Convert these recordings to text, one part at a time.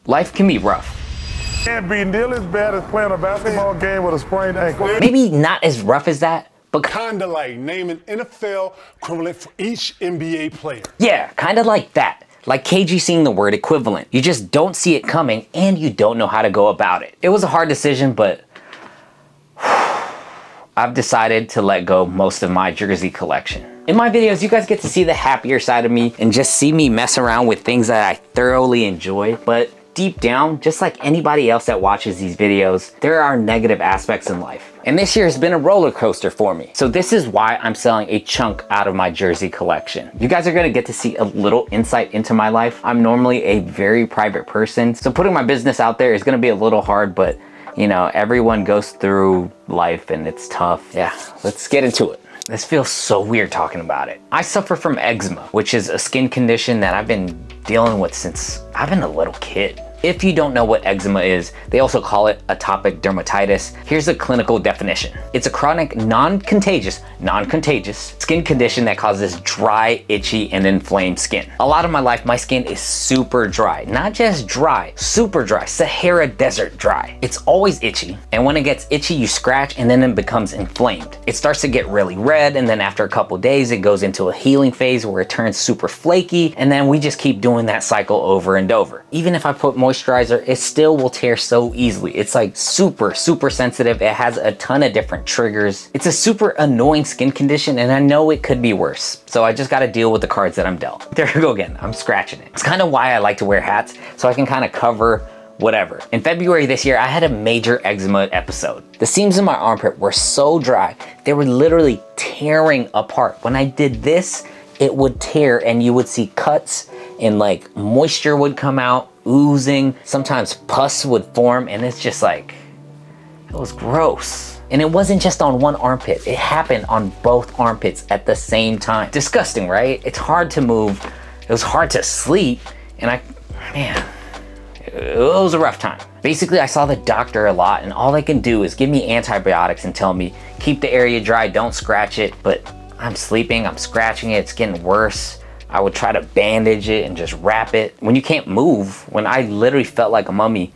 life can be rough. Can't be nearly as bad as playing a basketball game with a sprained ankle. Maybe not as rough as that, but kinda like naming NFL equivalent for each NBA player. yeah, kind of like that. Like KG seeing the word equivalent. You just don't see it coming and you don't know how to go about it. It was a hard decision, but I've decided to let go most of my jersey collection. In my videos, you guys get to see the happier side of me and just see me mess around with things that I thoroughly enjoy. But deep down, just like anybody else that watches these videos, there are negative aspects in life. And this year has been a roller coaster for me. So this is why I'm selling a chunk out of my jersey collection. You guys are gonna get to see a little insight into my life. I'm normally a very private person, so putting my business out there is gonna be a little hard, but you know, everyone goes through life and it's tough. Yeah, let's get into it. This feels so weird talking about it. I suffer from eczema, which is a skin condition that I've been dealing with since I've been a little kid. If you don't know what eczema is, they also call it atopic dermatitis. Here's a clinical definition. It's a chronic, non-contagious skin condition that causes dry, itchy, and inflamed skin. A lot of my life, my skin is super dry. Not just dry, super dry, Sahara Desert dry. It's always itchy, and when it gets itchy, you scratch and then it becomes inflamed. It starts to get really red, and then after a couple days, it goes into a healing phase where it turns super flaky, and then we just keep doing that cycle over and over. Even if I put moisturizer, it still will tear so easily. It's like super sensitive. It has a ton of different triggers. It's a super annoying skin condition, and I know it could be worse. So I just gotta deal with the cards that I'm dealt. There we go again, I'm scratching it. It's kind of why I like to wear hats, so I can kind of cover whatever. In February this year, I had a major eczema episode. The seams in my armpit were so dry, they were literally tearing apart. When I did this, it would tear and you would see cuts and like moisture would come out, oozing, sometimes pus would form, and it's just like, it was gross. And it wasn't just on one armpit, it happened on both armpits at the same time. Disgusting, right? It's hard to move, it was hard to sleep, and man, it was a rough time. Basically, I saw the doctor a lot, and all they can do is give me antibiotics and tell me, keep the area dry, don't scratch it, but I'm sleeping, I'm scratching it, it's getting worse. I would try to bandage it and just wrap it. When you can't move, when I literally felt like a mummy,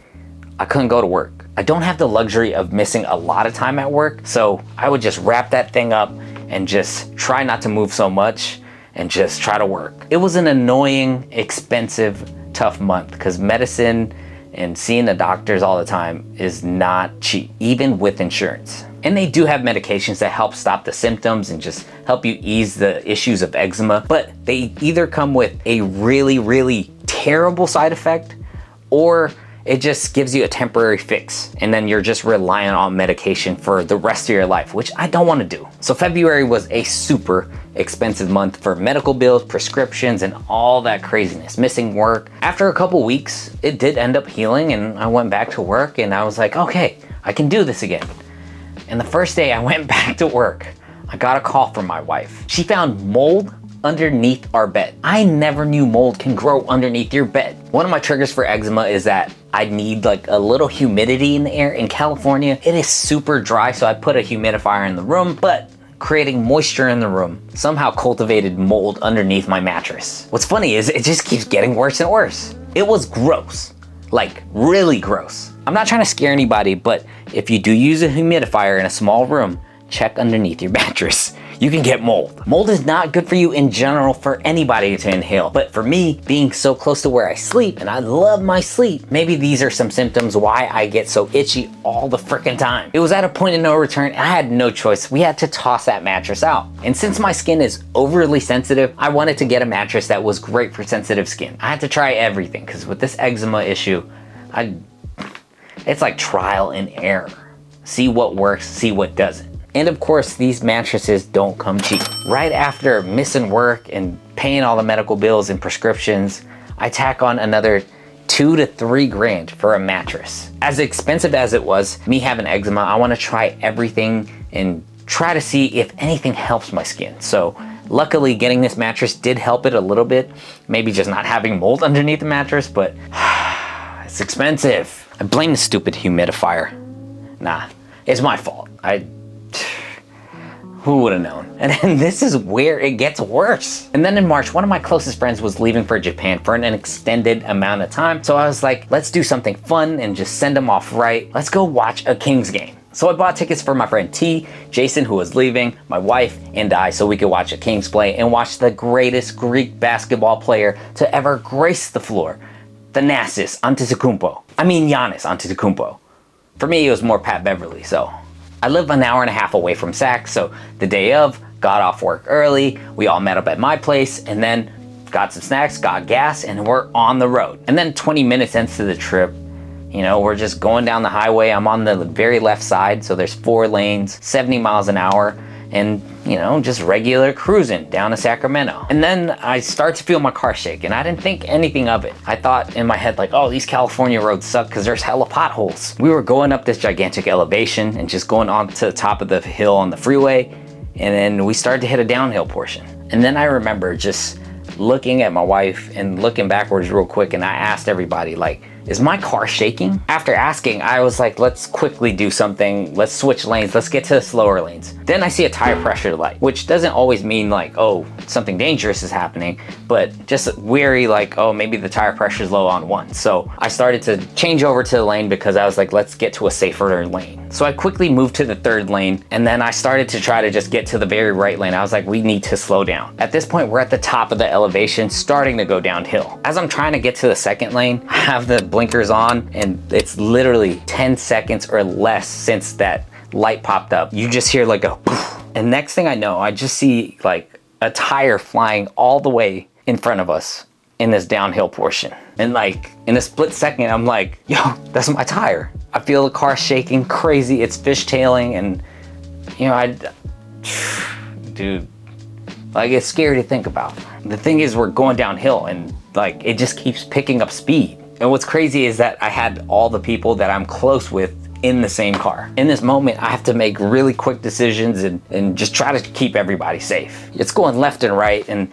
I couldn't go to work. I don't have the luxury of missing a lot of time at work, so I would just wrap that thing up and just try not to move so much and just try to work. It was an annoying, expensive, tough month because medicine and seeing the doctors all the time is not cheap, even with insurance. And they do have medications that help stop the symptoms and just help you ease the issues of eczema, but they either come with a really terrible side effect, or it just gives you a temporary fix, and then you're just relying on medication for the rest of your life, which I don't want to do. So February was a super expensive month for medical bills, prescriptions, and all that craziness, missing work. After a couple weeks, it did end up healing, and I went back to work, and I was like, okay, I can do this again. And the first day I went back to work, I got a call from my wife. She found mold underneath our bed. I never knew mold can grow underneath your bed. One of my triggers for eczema is that I need like a little humidity in the air. In California, it is super dry, so I put a humidifier in the room, but creating moisture in the room somehow cultivated mold underneath my mattress. What's funny is it just keeps getting worse and worse. It was gross, like really gross. I'm not trying to scare anybody, but if you do use a humidifier in a small room, check underneath your mattress. You can get mold. Mold is not good for you in general for anybody to inhale, but for me, being so close to where I sleep, and I love my sleep, maybe these are some symptoms why I get so itchy all the frickin' time. It was at a point of no return, I had no choice. We had to toss that mattress out. And since my skin is overly sensitive, I wanted to get a mattress that was great for sensitive skin. I had to try everything, because with this eczema issue, it's like trial and error. See what works, see what doesn't. And of course, these mattresses don't come cheap. Right after missing work and paying all the medical bills and prescriptions, I tack on another 2 to 3 grand for a mattress. As expensive as it was, me having eczema, I wanna try everything and try to see if anything helps my skin. So luckily getting this mattress did help it a little bit. Maybe just not having mold underneath the mattress, but it's expensive. I blame the stupid humidifier. Nah, it's my fault. Who would have known? And then this is where it gets worse. And then in March, one of my closest friends was leaving for Japan for an extended amount of time. So I was like, let's do something fun and just send him off right. Let's go watch a Kings game. So I bought tickets for my friend T, Jason, who was leaving, my wife, and I, so we could watch a Kings play and watch the greatest Greek basketball player to ever grace the floor, Giannis Antetokounmpo. I mean Giannis Antetokounmpo. For me, it was more Pat Beverly, so. I live an hour and a half away from Sac, so the day of, got off work early, we all met up at my place, and then got some snacks, got gas, and we're on the road. And then 20 minutes into the trip, you know, we're just going down the highway. I'm on the very left side, so there's 4 lanes, 70 miles an hour, and, you know, just regular cruising down to Sacramento. And then I start to feel my car shake, and I didn't think anything of it. I thought in my head, like, oh, these California roads suck because there's hella potholes. We were going up this gigantic elevation and just going on to the top of the hill on the freeway, and then we started to hit a downhill portion. And then I remember just looking at my wife and looking backwards real quick, and I asked everybody, like, is my car shaking? After asking, I was like, let's quickly do something. Let's switch lanes. Let's get to the slower lanes. Then I see a tire pressure light, which doesn't always mean like, oh, something dangerous is happening, but just weary, like, oh, maybe the tire pressure is low on 1. So I started to change over to the lane because I was like, let's get to a safer lane. So I quickly moved to the 3rd lane, and then I started to try to just get to the very right lane. I was like, we need to slow down. At this point, we're at the top of the elevation, starting to go downhill. As I'm trying to get to the 2nd lane, I have the blinkers on, and it's literally 10 seconds or less since that light popped up. You just hear like a poof, and next thing I know, I just see like a tire flying all the way in front of us in this downhill portion. And like in a split second, I'm like, yo, that's my tire. I feel the car shaking crazy. It's fishtailing, and you know, dude, like, it's scary to think about. The thing is, we're going downhill, and like it just keeps picking up speed. And what's crazy is that I had all the people that I'm close with in the same car. In this moment, I have to make really quick decisions and just try to keep everybody safe. It's going left and right, and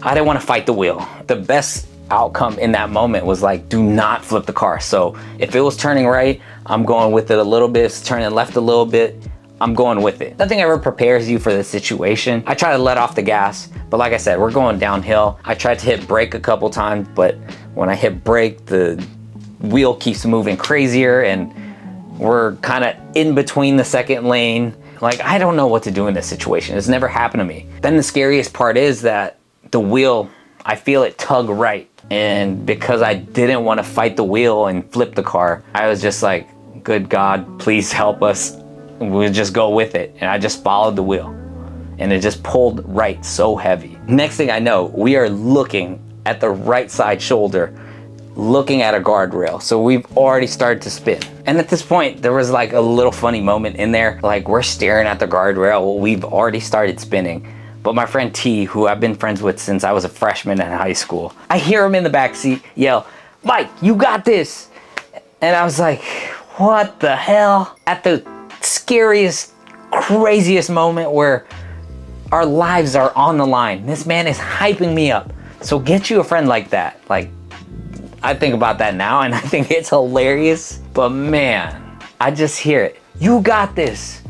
I didn't want to fight the wheel. The best outcome in that moment was like, do not flip the car. So if it was turning right, I'm going with it a little bit. If it's turning left a little bit, I'm going with it. Nothing ever prepares you for the situation. I try to let off the gas, but like I said, we're going downhill. I tried to hit brake a couple times, but when I hit brake, the wheel keeps moving crazier, and we're kind of in between the 2nd lane. Like, I don't know what to do in this situation. It's never happened to me. Then the scariest part is that the wheel, I feel it tug right. And because I didn't want to fight the wheel and flip the car, I was just like, good God, please help us. We'll just go with it. And I just followed the wheel, and it just pulled right so heavy. Next thing I know, we are looking at the right side shoulder, looking at a guardrail. So we've already started to spin. And at this point, there was like a little funny moment in there. Like, we're staring at the guardrail. We've already started spinning. But my friend T, who I've been friends with since I was a freshman in high school, I hear him in the backseat yell, "Mike, you got this." And I was like, what the hell? At the scariest, craziest moment where our lives are on the line, this man is hyping me up. So get you a friend like that. Like, I think about that now, and I think it's hilarious, but man, I just hear it. You got this.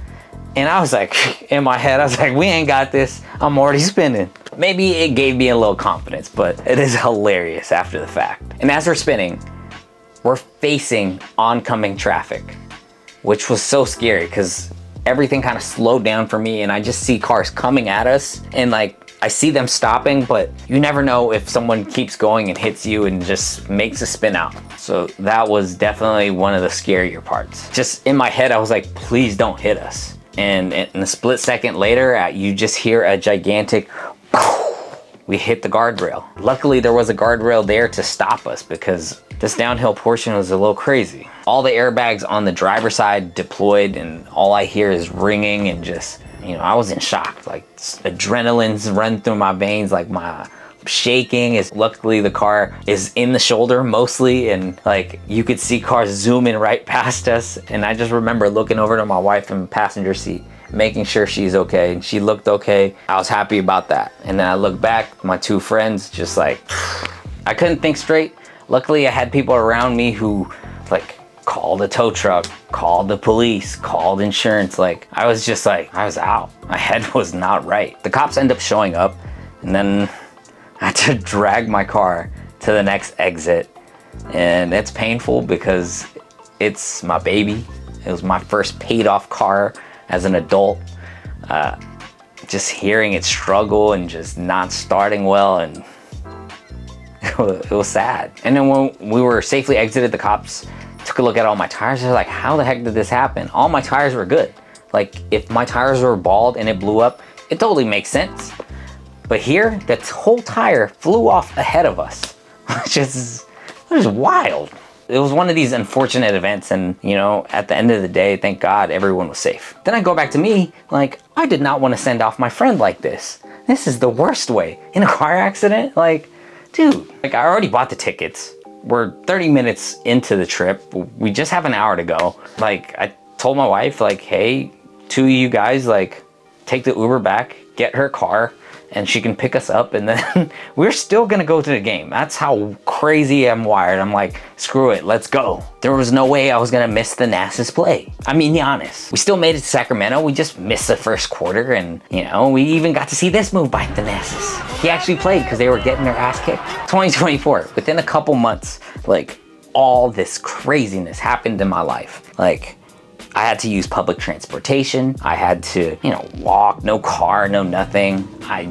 And I was like, in my head, I was like, we ain't got this. I'm already spinning. Maybe it gave me a little confidence, but it is hilarious after the fact. And as we're spinning, we're facing oncoming traffic, which was so scary because everything kind of slowed down for me, and I just see cars coming at us, and like, I see them stopping, but you never know if someone keeps going and hits you and just makes a spin out. So that was definitely one of the scarier parts. Just in my head, I was like, please don't hit us. And in a split second later, you just hear a gigantic, we hit the guardrail. Luckily, there was a guardrail there to stop us because this downhill portion was a little crazy. All the airbags on the driver's side deployed, and all I hear is ringing, and just, you know, I was in shock. Like, adrenaline's run through my veins, like my shaking is, luckily the car is in the shoulder mostly, and like you could see cars zooming right past us. And I just remember looking over to my wife in the passenger seat, making sure she's okay, and she looked okay. I was happy about that. And then I looked back, my 2 friends, just like, I couldn't think straight. Luckily I had people around me who like called a tow truck, called the police, called insurance. Like, I was just like, I was out. My head was not right. The cops end up showing up, and then I had to drag my car to the next exit. And it's painful because it's my baby. It was my first paid off car as an adult. Just hearing it struggle and just not starting well, and it was sad. And then when we were safely exited, the cops took a look at all my tires. They're like, how the heck did this happen? All my tires were good. Like, if my tires were bald and it blew up, it totally makes sense. But here, that whole tire flew off ahead of us, which is wild. It was one of these unfortunate events, and you know, at the end of the day, thank God everyone was safe. Then I go back to me, like, I did not want to send off my friend like this. This is the worst way. In a car accident? Like, dude, like, I already bought the tickets. We're 30 minutes into the trip. We just have an hour to go. Like, I told my wife, like, hey, two of you guys, like, take the Uber back, get her car, and she can pick us up, and then we're still gonna go to the game. That's how crazy I'm wired. I'm like, screw it, let's go. There was no way I was gonna miss the Nasus play. I mean, be honest. We still made it to Sacramento. We just missed the first quarter, and you know, we even got to see this move by the Nasus. He actually played because they were getting their ass kicked. 2024, within a couple months, like, all this craziness happened in my life. Like, I had to use public transportation. I had to, you know, walk, no car, no nothing. I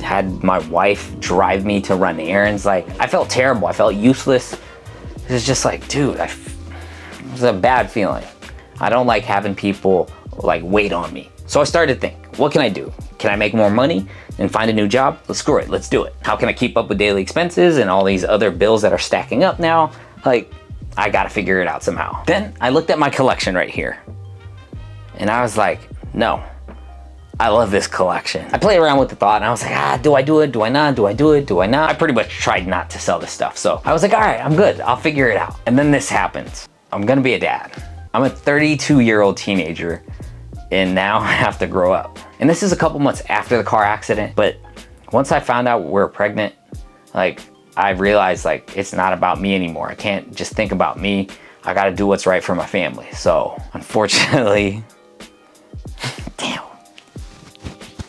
had my wife drive me to run errands. Like, I felt terrible. I felt useless. It was just like, dude, it was a bad feeling. I don't like having people like wait on me. So I started to think, what can I do? Can I make more money and find a new job? Screw it, let's do it. How can I keep up with daily expenses and all these other bills that are stacking up now? Like, I gotta figure it out somehow. Then I looked at my collection right here, and I was like, no, I love this collection. I played around with the thought, and I was like, do I do it? Do I not? Do I do it? Do I not? I pretty much tried not to sell this stuff. So I was like, all right, I'm good. I'll figure it out. And then this happens. I'm gonna be a dad. I'm a 32-year-old teenager, and now I have to grow up. And this is a couple months after the car accident, but once I found out we were pregnant, like, I realized, like, it's not about me anymore. I can't just think about me. I gotta do what's right for my family. So unfortunately, damn.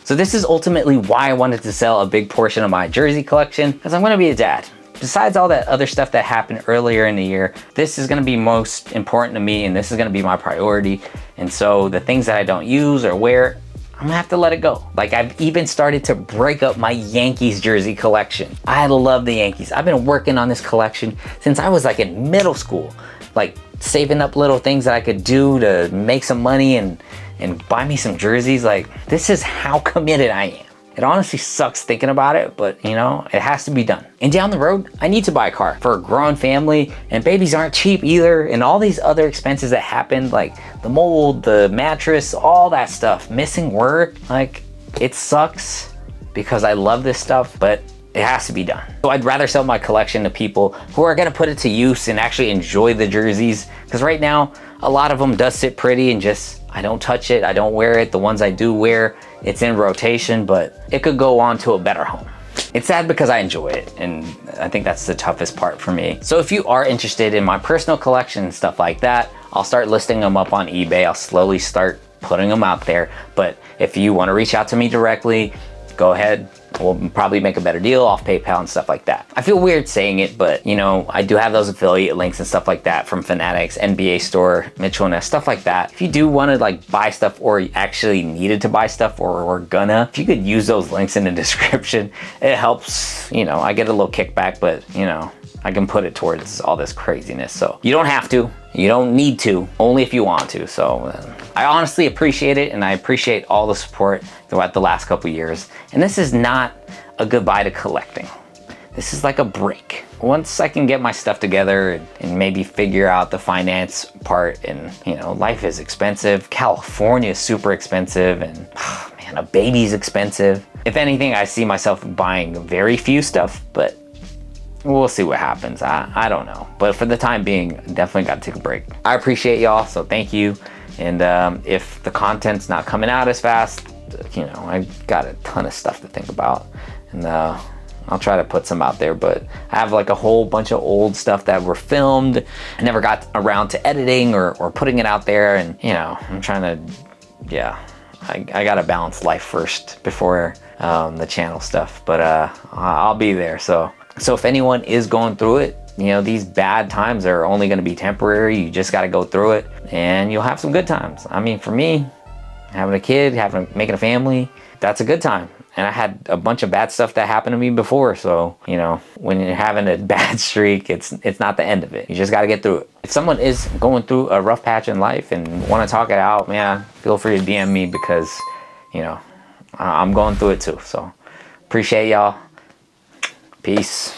So this is ultimately why I wanted to sell a big portion of my jersey collection, because I'm gonna be a dad. Besides all that other stuff that happened earlier in the year, this is gonna be most important to me, and this is gonna be my priority. And so the things that I don't use or wear, I'm gonna have to let it go. Like, I've even started to break up my Yankees jersey collection. I love the Yankees. I've been working on this collection since I was like in middle school, like saving up little things that I could do to make some money and buy me some jerseys. Like, this is how committed I am. It honestly sucks thinking about it, but you know, it has to be done. And down the road, I need to buy a car for a growing family, and babies aren't cheap either, and all these other expenses that happened, like the mold, the mattress, all that stuff, missing work, like, it sucks because I love this stuff, but it has to be done. So I'd rather sell my collection to people who are gonna put it to use and actually enjoy the jerseys, because right now, a lot of them does sit pretty and just, I don't touch it, I don't wear it. The ones I do wear, it's in rotation, but it could go on to a better home. It's sad because I enjoy it, and I think that's the toughest part for me. So if you are interested in my personal collection and stuff like that, I'll start listing them up on eBay. I'll slowly start putting them out there. But if you want to reach out to me directly, go ahead. We'll probably make a better deal off PayPal and stuff like that. I feel weird saying it, but you know, I do have those affiliate links and stuff like that from Fanatics, NBA Store, Mitchell & Ness, stuff like that. If you do want to like buy stuff, or actually needed to buy stuff, or we're gonna, if you could use those links in the description, it helps. You know, I get a little kickback, but you know, I can put it towards all this craziness. So you don't have to, you don't need to, only if you want to. So I honestly appreciate it, and I appreciate all the support throughout the last couple years. And this is not a goodbye to collecting. This is like a break. Once I can get my stuff together and maybe figure out the finance part, and you know, life is expensive. California is super expensive, and oh man, a baby's expensive. If anything, I see myself buying very few stuff, but we'll see what happens. I don't know. But for the time being, definitely got to take a break. I appreciate y'all, so thank you. And if the content's not coming out as fast, you know, I got a ton of stuff to think about. And I'll try to put some out there, but I have like a whole bunch of old stuff that were filmed. I never got around to editing or putting it out there, and you know, I'm trying to, yeah, I gotta balance life first before the channel stuff, but I'll be there. So if anyone is going through it, you know, these bad times are only gonna be temporary. You just gotta go through it and you'll have some good times. I mean, for me, having a kid, making a family, that's a good time. And I had a bunch of bad stuff that happened to me before. So, you know, when you're having a bad streak, it's not the end of it. You just got to get through it. If someone is going through a rough patch in life and want to talk it out, man, feel free to DM me, because, you know, I'm going through it too. So appreciate y'all. Peace.